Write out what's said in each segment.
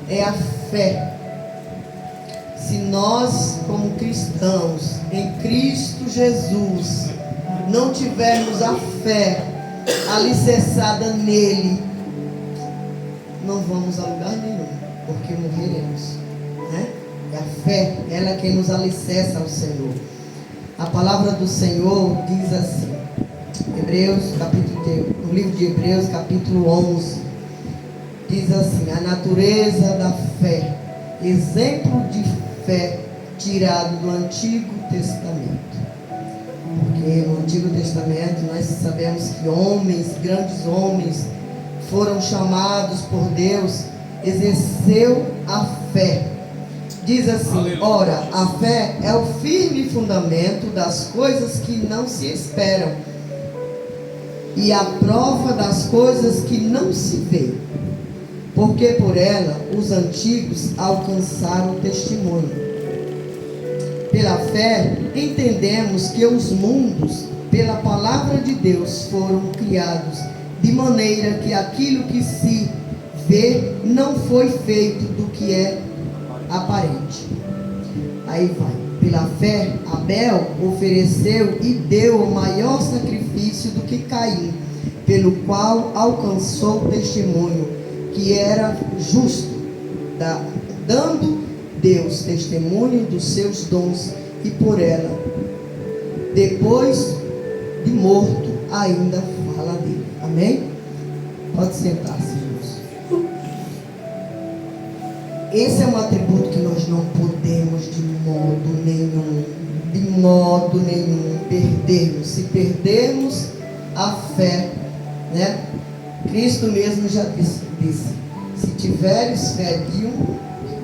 é a fé. Se nós, como cristãos, em Cristo Jesus, não tivermos a fé alicerçada nele, não vamos a lugar nenhum, porque morreremos, né? É a fé, ela é quem nos alicerça ao Senhor. A palavra do Senhor diz assim, no livro de Hebreus, capítulo 11, diz assim: a natureza da fé, exemplo de fé tirado do Antigo Testamento. Porque no Antigo Testamento nós sabemos que homens, grandes homens, foram chamados por Deus, exerceu a fé. Diz assim: ora, a fé é o firme fundamento das coisas que não se esperam e a prova das coisas que não se vê, porque por ela os antigos alcançaram o testemunho. Pela fé entendemos que os mundos, pela palavra de Deus, foram criados, de maneira que aquilo que se vê não foi feito do que é aparente. Aí vai. Pela fé, Abel ofereceu e deu o maior sacrifício do que Caim, pelo qual alcançou o testemunho, que era justo, dando Deus testemunho dos seus dons, e por ela, depois de morto, ainda fala dele. Amém? Pode sentar-se, irmãos. Esse é um atributo que nós não podemos de modo nenhum perdermos. Se perdermos a fé, né? Cristo mesmo já disse: se tiveres fé de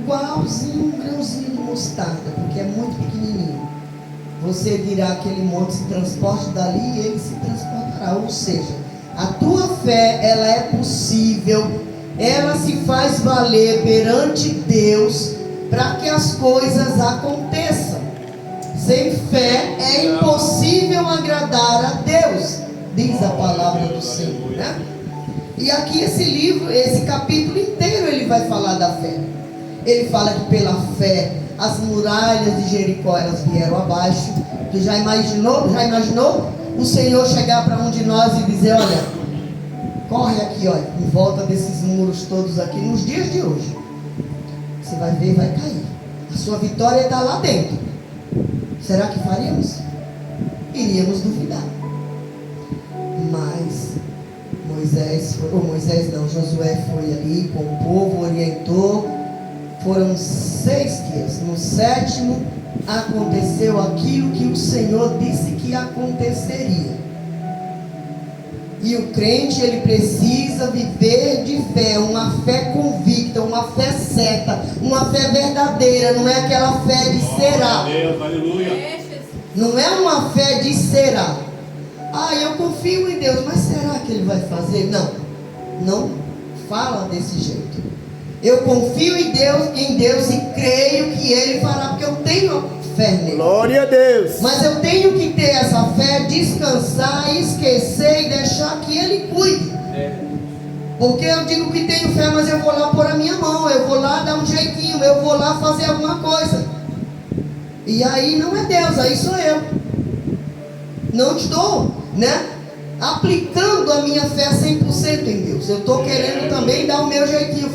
igualzinho um grãozinho de mostarda, porque é muito pequenininho, você dirá aquele monte se transporte dali e ele se transportará. Ou seja, a tua fé, ela é possível, ela se faz valer perante Deus para que as coisas aconteçam. Sem fé é impossível agradar a Deus, diz a palavra do Senhor, né? E aqui esse livro, esse capítulo inteiro, ele vai falar da fé. Ele fala que pela fé as muralhas de Jericó, elas vieram abaixo. Tu já imaginou o Senhor chegar para um de nós e dizer: olha, corre aqui, olha, em volta desses muros todos aqui, nos dias de hoje, você vai ver, vai cair. A sua vitória está lá dentro. Será que faríamos? Iríamos duvidar. Mas Josué foi ali com o povo, orientou. Foram 6 dias. No 7º aconteceu aquilo que o Senhor disse que aconteceria. E o crente, ele precisa viver de fé, uma fé convicta, uma fé certa, uma fé verdadeira. Não é aquela fé de será. Não é uma fé de será. Ah, eu confio em Deus, mas será que Ele vai fazer? Não fala desse jeito. Eu confio em Deus e creio que Ele fará, porque eu tenho fé nele. Glória a Deus. Mas eu tenho que ter essa fé, descansar, esquecer e deixar que Ele cuide. Porque eu digo que tenho fé, mas eu vou lá pôr a minha mão, eu vou lá dar um jeitinho, eu vou lá fazer alguma coisa. E aí não é Deus, aí sou eu. Não estou, né, aplicando a minha fé 100% em Deus. Eu estou querendo também dar o meu jeitinho,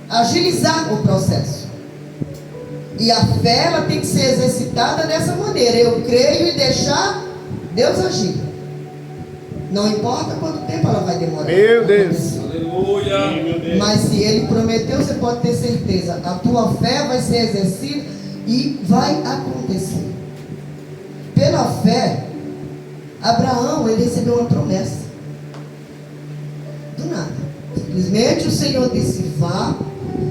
agilizar o processo. E a fé, ela tem que ser exercitada dessa maneira. Eu creio e deixar Deus agir. Não importa quanto tempo ela vai demorar. Meu Deus. Aleluia. Mas se Ele prometeu, você pode ter certeza. A tua fé vai ser exercida e vai acontecer. Pela fé, Abraão, ele recebeu uma promessa. Do nada. Simplesmente o Senhor disse: vá.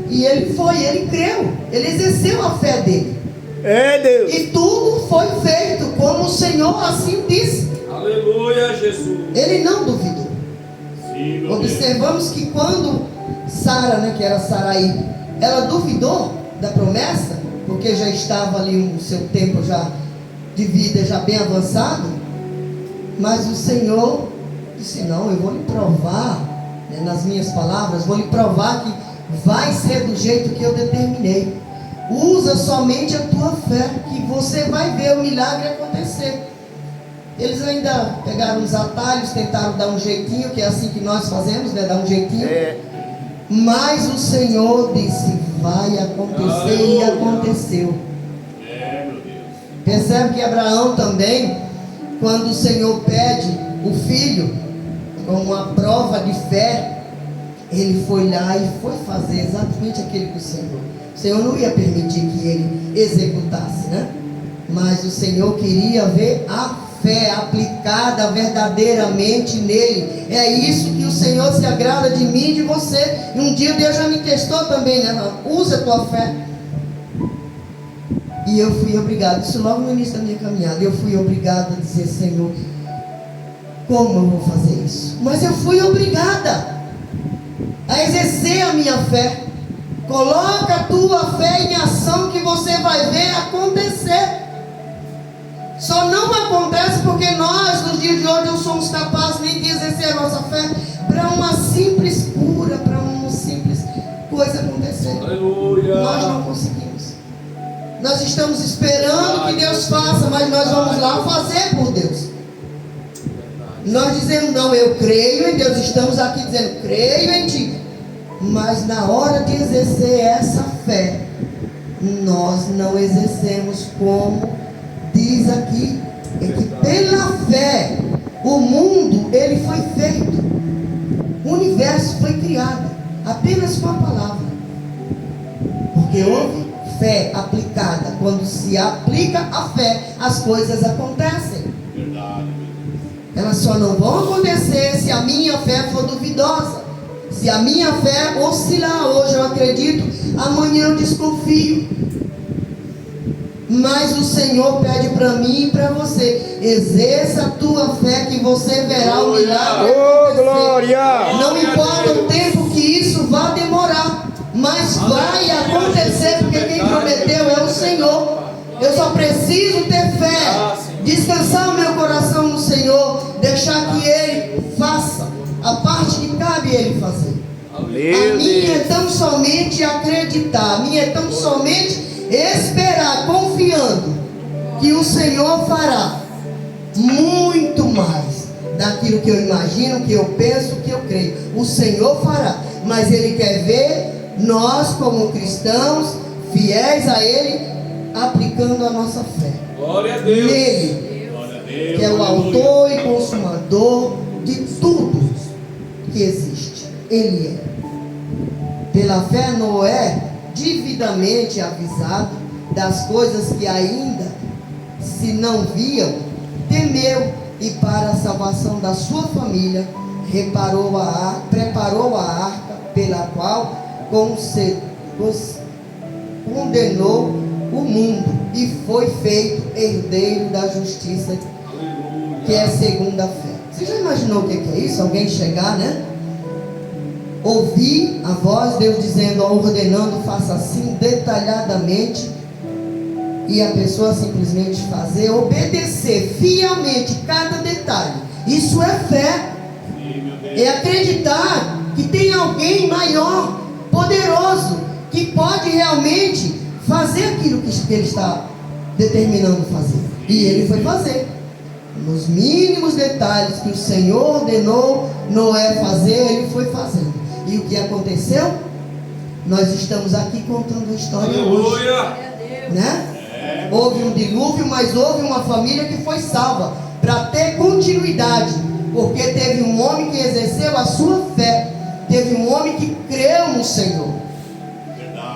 E ele foi, ele creu. Ele exerceu a fé dele. É Deus. E tudo foi feito como o Senhor assim disse. Aleluia, Jesus. Ele não duvidou. Sim, Observamos que quando Sara, né, que era Sarai, ela duvidou da promessa, porque já estava ali o seu tempo já de vida já bem avançado, mas o Senhor disse: não, eu vou lhe provar, né, nas minhas palavras, vou lhe provar que vai ser do jeito que eu determinei. Usa somente a tua fé, que você vai ver o milagre acontecer. Eles ainda pegaram os atalhos, tentaram dar um jeitinho, que é assim que nós fazemos, né? Dar um jeitinho. Mas o Senhor disse, vai acontecer. Aleluia. E aconteceu. Meu Deus. Percebe que Abraão também, quando o Senhor pede o filho, como uma prova de fé, ele foi lá e foi fazer exatamente aquilo que o Senhor não ia permitir que ele executasse, né? Mas o Senhor queria ver a fé aplicada verdadeiramente nele. É isso que o Senhor se agrada de mim e de você. E um dia Deus já me testou também, né? Usa a tua fé. E eu fui obrigado, isso logo no início da minha caminhada, eu fui obrigado a dizer, Senhor, como eu vou fazer isso? Mas eu fui obrigada a exercer a minha fé. Coloca a tua fé em ação, que você vai ver acontecer. Só não acontece porque nós, nos dias de hoje, não somos capazes nem de exercer a nossa fé para uma simples cura, para uma simples coisa acontecer. Aleluia. Nós não conseguimos. Nós estamos esperando que Deus faça, mas nós vamos lá fazer por Deus. Nós dizemos, não, eu creio em Deus, estamos aqui dizendo, creio em Ti. Mas na hora de exercer essa fé, nós não exercemos como diz aqui, é que pela fé, o mundo, ele foi feito. O universo foi criado, apenas com a palavra. Porque houve fé aplicada. Quando se aplica a fé, as coisas acontecem. Verdade. Elas só não vão acontecer se a minha fé for duvidosa. Se a minha fé oscilar, hoje eu acredito, amanhã eu desconfio. Mas o Senhor pede para mim e para você, exerça a tua fé, que você verá o milagre acontecer. Glória! Não importa o tempo que isso vá demorar, mas vai acontecer, porque quem prometeu é o Senhor. Eu só preciso ter fé, descansar o meu coração no Senhor, deixar que Ele faça a parte que cabe Ele fazer. A minha é tão somente acreditar, a minha é tão somente esperar, confiando que o Senhor fará muito mais daquilo que eu imagino, que eu penso, que eu creio. O Senhor fará, mas Ele quer ver nós como cristãos, fiéis a Ele, aplicando a nossa fé. Glória a Deus. Nele, Glória a Deus. que é o autor e consumador de tudo que existe. Ele é. Pela fé, Noé, devidamente avisado das coisas que ainda se não viam, temeu, e para a salvação da sua família preparou a arca, pela qual condenou o mundo e foi feito herdeiro da justiça. Aleluia. Que é segundo a fé. Você já imaginou o que é isso? Alguém chegar, né? Ouvir a voz, Deus dizendo, ordenando, faça assim detalhadamente, e a pessoa simplesmente fazer, obedecer fielmente cada detalhe. Isso é fé. É acreditar que tem alguém maior, poderoso, que pode realmente fazer aquilo que ele está determinando fazer. E ele foi fazer. Nos mínimos detalhes que o Senhor ordenou Noé fazer, ele foi fazendo. E o que aconteceu? Nós estamos aqui contando a história hoje, né? Houve um dilúvio, mas houve uma família que foi salva, para ter continuidade, porque teve um homem que exerceu a sua fé, teve um homem que creu no Senhor.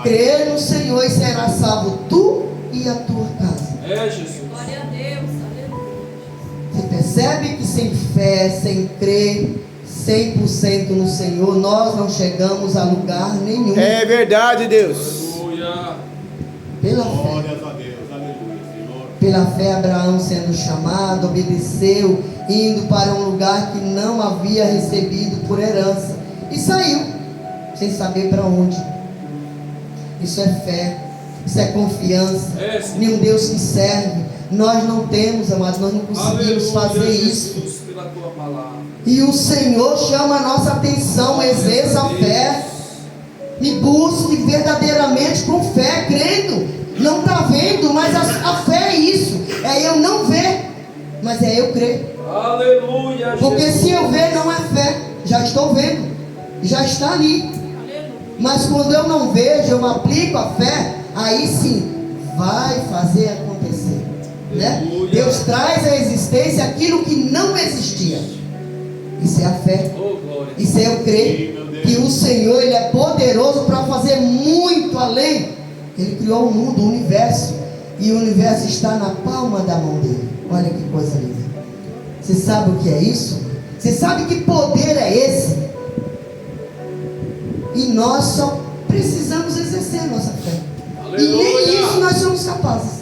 Crê no Senhor e será salvo tu e a tua casa. É Jesus. Glória a Deus, aleluia. Você percebe que sem fé, sem crer 100% no Senhor, nós não chegamos a lugar nenhum. É verdade, Deus. Aleluia. Pela fé. Glórias a Deus. Aleluia, Senhor. Pela fé, Abraão sendo chamado, obedeceu, indo para um lugar que não havia recebido por herança, e saiu, sem saber para onde. Isso é fé, isso é confiança em um Deus que serve. Nós não temos, amados, nós não conseguimos fazer isso. Pela tua palavra. E o Senhor chama a nossa atenção, exerça a fé. E busque verdadeiramente com fé, crendo. Não está vendo, mas a fé é isso. É eu não ver, mas é eu crer. Aleluia, Porque Jesus. se eu ver não é fé. Já estou vendo, já está ali. Aleluia. Mas quando eu não vejo, eu aplico a fé, aí sim vai fazer acontecer, né? Aleluia. Deus traz à existência aquilo que não existia. Isso é a fé. Oh, glória. Isso é eu crer que o Senhor, Ele é poderoso para fazer muito além. Ele criou o mundo, o universo, e o universo está na palma da mão dele. Olha que coisa linda. Você sabe o que é isso? Você sabe que poder é esse? E nós só precisamos exercer a nossa fé. Aleluia. E nem isso nós somos capazes.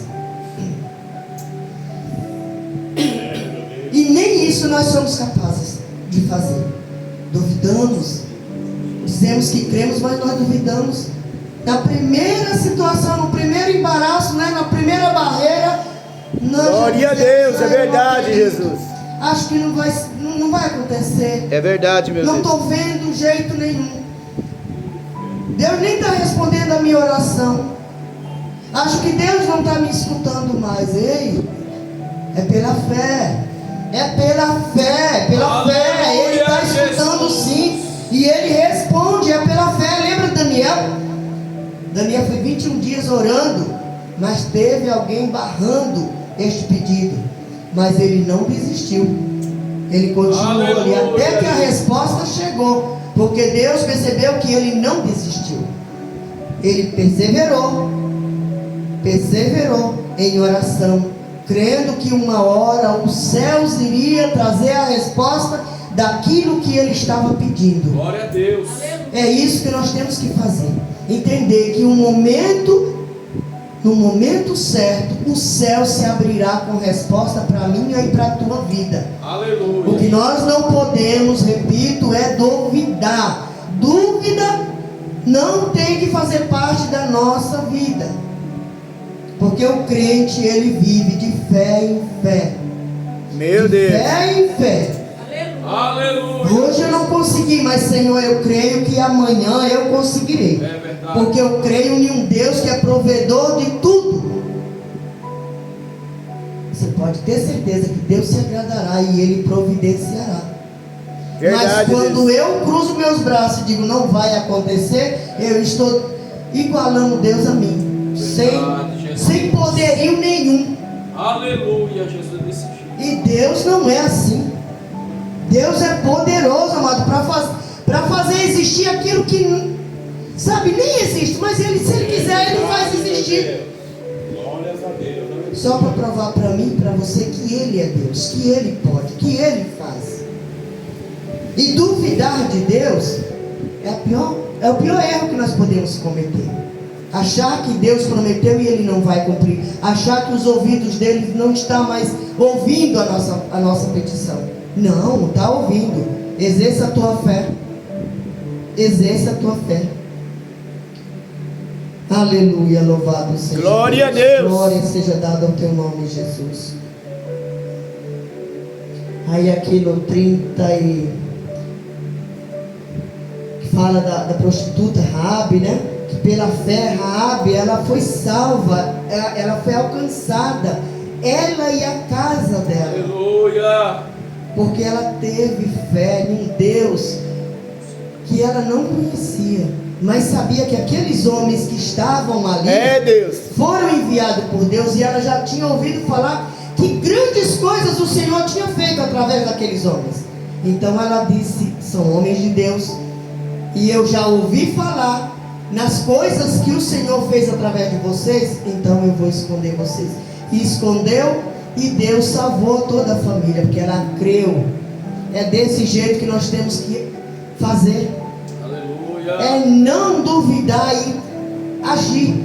E nem isso nós somos capazes de fazer. Duvidamos. Dizemos que cremos, mas nós duvidamos. Na primeira situação, no primeiro embaraço, né, na primeira barreira, nós Glória a Deus, é verdade, Jesus. Acho que não vai acontecer. É verdade, meu Não Deus. estou vendo jeito nenhum. Deus nem está respondendo a minha oração. Acho que Deus não está me escutando mais. Ei, é pela fé. É pela fé, é pela fé. Ele está escutando sim. E ele responde, é pela fé. Lembra de Daniel? Daniel foi 21 dias orando, mas teve alguém barrando este pedido. Mas ele não desistiu. Ele continuou ali até que a resposta chegou. Porque Deus percebeu que ele não desistiu. Ele perseverou em oração, crendo que uma hora os céus iria trazer a resposta daquilo que ele estava pedindo. Glória a Deus. É isso que nós temos que fazer. Entender que no momento certo, o céu se abrirá com resposta para a minha e para a tua vida. Aleluia. O que nós não podemos, repito, é duvidar. Dúvida não tem que fazer parte da nossa vida. Porque o crente, ele vive de fé em fé. Meu Deus. Fé em fé. Aleluia. Hoje eu não consegui, mas Senhor, eu creio que amanhã eu conseguirei. É verdade. Porque eu creio em um Deus que é provedor de tudo. Você pode ter certeza que Deus se agradará e Ele providenciará. Verdade, Mas quando Deus. eu cruzo meus braços e digo não vai acontecer, eu estou igualando Deus a mim. Sem poderio nenhum. Aleluia, Jesus desse jeito. E Deus não é assim. Deus é poderoso, amado, para fazer existir aquilo que, sabe, nem existe. Mas ele, se Ele quiser, Ele faz existir. Glórias a Deus. Só para provar para mim e para você que Ele é Deus, que Ele pode, que Ele faz. E duvidar de Deus é o pior erro que nós podemos cometer. Achar que Deus prometeu e Ele não vai cumprir. Achar que os ouvidos dele não estão mais ouvindo a nossa petição. Não, está ouvindo. Exerça a tua fé. Exerça a tua fé. Aleluia, louvado seja Glória a Deus. Glória seja dada ao teu nome, Jesus. Aí aquilo 30 e... que fala da prostituta Raabe, né? Que pela fé Raabe, ela foi salva, ela foi alcançada, ela e a casa dela. Aleluia. Porque ela teve fé em um Deus que ela não conhecia, mas sabia que aqueles homens que estavam ali Deus. foram enviados por Deus, e ela já tinha ouvido falar que grandes coisas o Senhor tinha feito através daqueles homens. Então ela disse: são homens de Deus, e eu já ouvi falar nas coisas que o Senhor fez através de vocês, então eu vou esconder vocês. E escondeu, e Deus salvou toda a família, porque ela creu. É desse jeito que nós temos que fazer. Aleluia. É não duvidar e agir.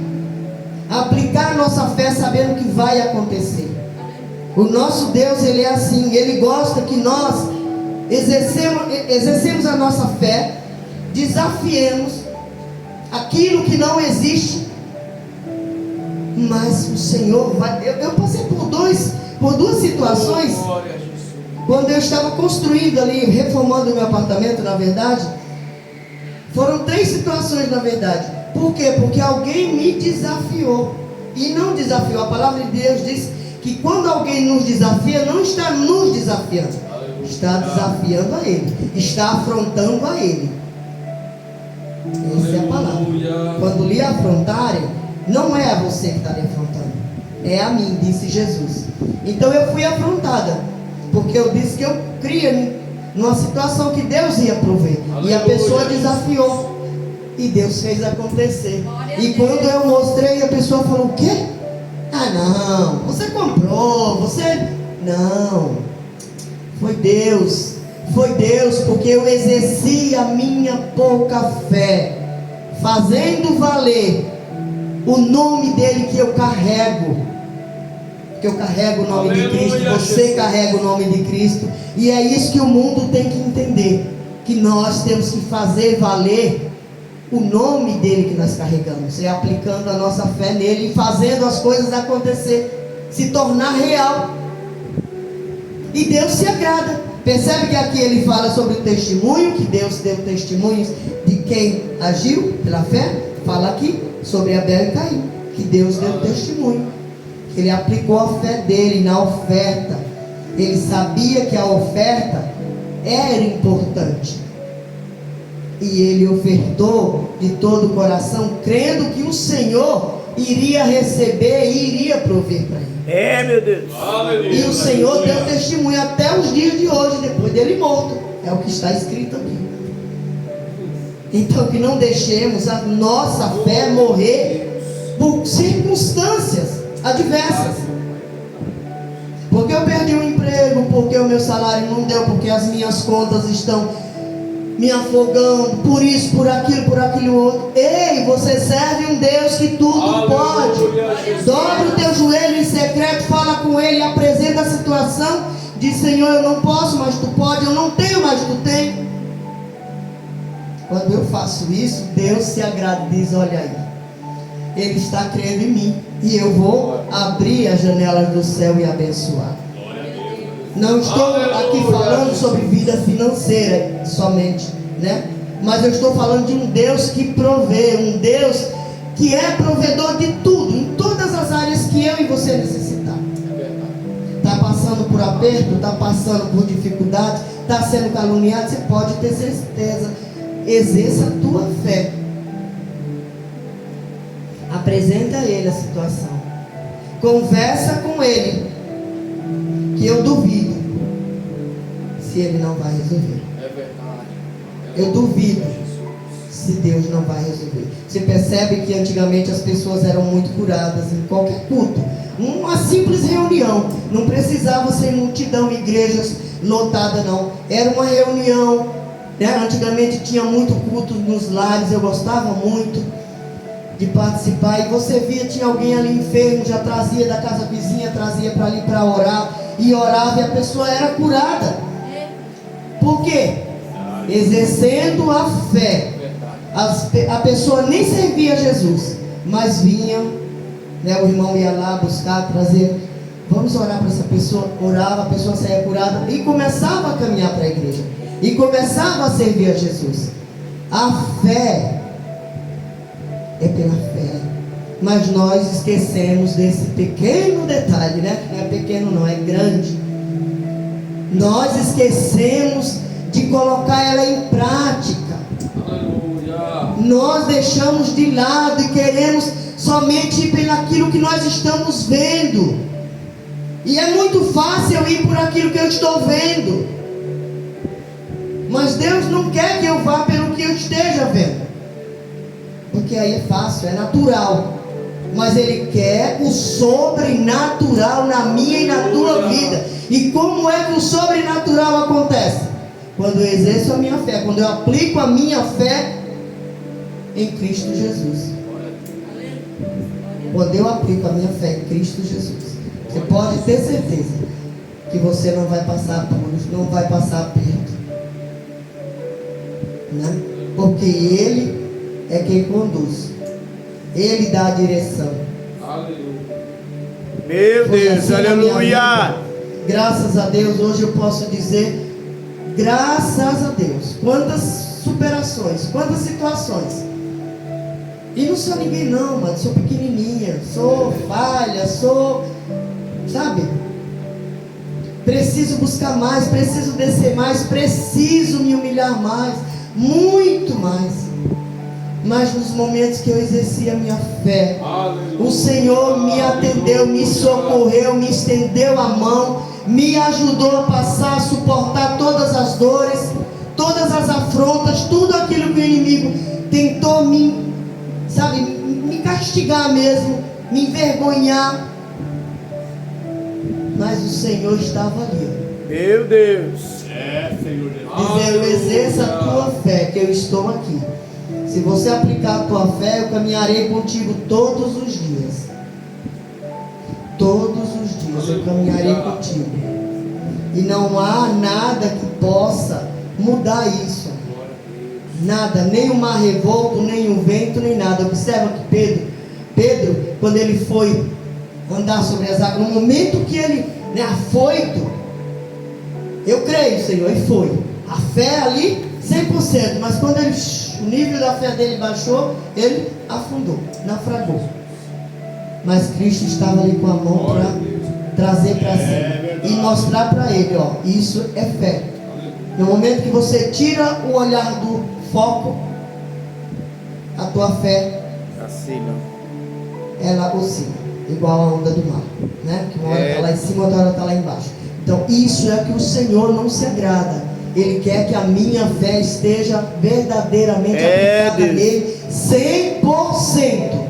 Aplicar a nossa fé sabendo que vai acontecer. O nosso Deus, Ele é assim. Ele gosta que nós exercemos a nossa fé, desafiemos aquilo que não existe. Mas o Senhor vai... Eu passei por duas situações. Glória a Jesus. Quando eu estava construindo ali, reformando o meu apartamento, na verdade, Foram 3 situações, na verdade. Por quê? Porque alguém me desafiou. E não desafiou. A palavra de Deus diz que quando alguém nos desafia, não está nos desafiando, está desafiando a Ele, está afrontando a Ele. Essa é a palavra. Quando lhe afrontarem, não é a você que está lhe afrontando, é a mim, disse Jesus. Então eu fui afrontada, porque eu disse que eu cria numa situação que Deus ia prover. E a pessoa desafiou, e Deus fez acontecer. E quando eu mostrei, a pessoa falou: o quê? Ah, não, você comprou, você... Não, foi Deus, porque eu exerci a minha pouca fé, fazendo valer o nome dele que eu carrego. Porque eu carrego o nome de Cristo, você carrega o nome de Cristo. E é isso que o mundo tem que entender, que nós temos que fazer valer o nome dele que nós carregamos, é aplicando a nossa fé nele e fazendo as coisas acontecer, se tornar real. E Deus se agrada. Percebe que aqui ele fala sobre o testemunho, que Deus deu testemunhos de quem agiu pela fé. Fala aqui sobre Abel e Caim, que Deus deu testemunho, que ele aplicou a fé dele na oferta. Ele sabia que a oferta era importante, e ele ofertou de todo o coração, crendo que o Senhor iria receber e iria prover para ele. É, meu Deus. E o Senhor deu testemunho até os dias de hoje, depois dele morto. É o que está escrito aqui. Então que não deixemos a nossa fé morrer por circunstâncias adversas. Porque eu perdi o emprego, porque o meu salário não deu, porque as minhas contas estão me afogando, por isso, por aquilo outro. Ei, você serve um Deus que tudo pode. Dobra o teu joelho em secreto, fala com ele, apresenta a situação, diz: Senhor, eu não posso, mas tu pode. Eu não tenho, mas tu tem. Quando eu faço isso, Deus se agrada e diz: olha aí, ele está crendo em mim, e eu vou abrir as janelas do céu e abençoar. Não estou aqui falando sobre vida financeira somente, né? Mas eu estou falando de um Deus que provê, um Deus que é provedor de tudo, em todas as áreas que eu e você necessitar. Está passando por aperto, está passando por dificuldade, está sendo caluniado, você pode ter certeza. Exerça a tua fé. Apresenta a ele a situação. Conversa com ele, que eu duvido se ele não vai resolver. É verdade. Eu duvido se Deus não vai resolver. Você percebe que antigamente as pessoas eram muito curadas em qualquer culto. Uma simples reunião. Não precisava ser multidão, igrejas lotadas, não. Era uma reunião, né? Antigamente tinha muito culto nos lares. Eu gostava muito de participar. E você via, tinha alguém ali enfermo, já trazia da casa vizinha, trazia para ali para orar. E orava e a pessoa era curada. Por quê? Exercendo a fé. A pessoa nem servia a Jesus, mas vinha, né, o irmão ia lá buscar, trazer. Vamos orar para essa pessoa. Orava, a pessoa saía curada e começava a caminhar para a igreja, e começava a servir a Jesus. A fé é pela fé. Mas nós esquecemos desse pequeno detalhe, né? Não é pequeno não, é grande. Nós esquecemos de colocar ela em prática. Aleluia. Nós deixamos de lado e queremos somente ir pelaquilo que nós estamos vendo. E é muito fácil eu ir por aquilo que eu estou vendo. Mas Deus não quer que eu vá pelo que eu esteja vendo, porque aí é fácil, é natural. Mas Ele quer o sobrenatural na minha e na tua vida. E como é que o sobrenatural acontece? Quando eu exerço a minha fé, quando eu aplico a minha fé em Cristo Jesus. Quando eu aplico a minha fé em Cristo Jesus, você pode ter certeza que você não vai passar apuros, não vai passar aperto, né? Porque Ele é quem conduz. Ele dá a direção. Aleluia. Meu Foi Deus, assim na minha aleluia. vida. Graças a Deus, hoje eu posso dizer, graças a Deus. Quantas superações, quantas situações. E não sou ninguém não, mano. Sou pequenininha, sou falha, sou... Sabe? Preciso buscar mais, preciso descer mais, preciso me humilhar mais, muito mais. Mas nos momentos que eu exerci a minha fé, o Senhor me atendeu, me socorreu, me estendeu a mão, me ajudou a passar, a suportar todas as dores, todas as afrontas, tudo aquilo que o inimigo tentou me castigar mesmo, me envergonhar. Mas o Senhor estava ali. Meu Deus. Senhor Deus. Dizendo: exerça a tua fé, que eu estou aqui. Se você aplicar a tua fé, eu caminharei contigo todos os dias. Todos os dias eu caminharei contigo. E não há nada que possa mudar isso. Nada, nem o mar revolto, nem o vento, nem nada. Observa que Pedro, quando ele foi andar sobre as águas, no momento que ele, afoito, eu creio, Senhor, e foi. A fé ali, 100%, mas quando o nível da fé dele baixou, ele afundou, naufragou. Mas Cristo estava ali com a mão para trazer para cima e mostrar para ele, isso é fé. No momento que você tira o olhar do foco, a tua fé, ela oscila, igual a onda do mar, né? Que uma hora está lá em cima, outra hora está lá embaixo. Então isso é que o Senhor não se agrada. Ele quer que a minha fé esteja verdadeiramente aplicada nele 100%,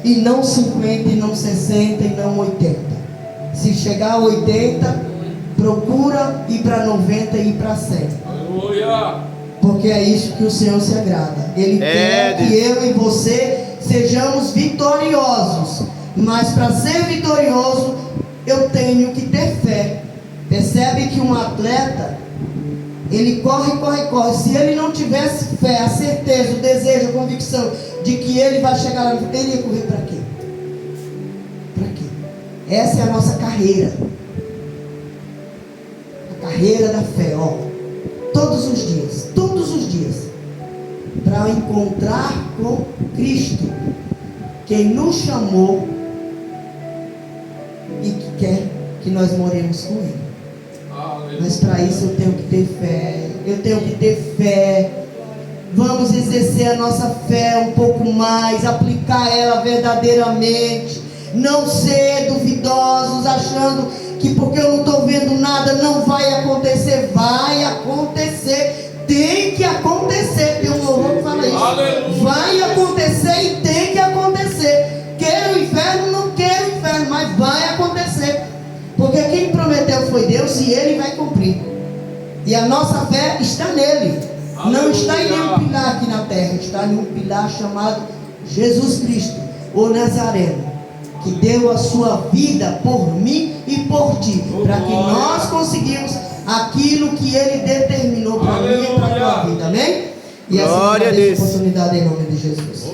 e não 50, e não 60, e não 80. Se chegar a 80, procura ir para 90 e ir para 100. Aleluia. Porque é isso que o Senhor se agrada. Ele quer que eu e você sejamos vitoriosos. Mas para ser vitorioso, eu tenho que ter fé. Percebe que um atleta, ele corre. Se ele não tivesse fé, a certeza, o desejo, a convicção de que ele vai chegar lá, ele ia correr para quê? Para quê? Essa é a nossa carreira. A carreira da fé, todos os dias, para encontrar com Cristo, quem nos chamou e que quer que nós moremos com Ele. Mas para isso eu tenho que ter fé, Vamos exercer a nossa fé um pouco mais, aplicar ela verdadeiramente, não ser duvidosos, achando que porque eu não estou vendo nada não vai acontecer. Vai acontecer, tem que acontecer. Tem um louvor que fala isso. Aleluia. Vai acontecer e tem que acontecer. Quero o inferno, não quero o inferno, mas vai acontecer, porque quem prometeu foi Deus e Ele vai cumprir. E a nossa fé está nele. Aleluia. Não está em nenhum pilar aqui na terra, está em um pilar chamado Jesus Cristo, o Nazareno, que deu a sua vida por mim e por ti, para que nós conseguimos aquilo que Ele determinou para mim e para a tua vida. Amém? E assim, Glória a agradeço Deus. a oportunidade em nome de Jesus.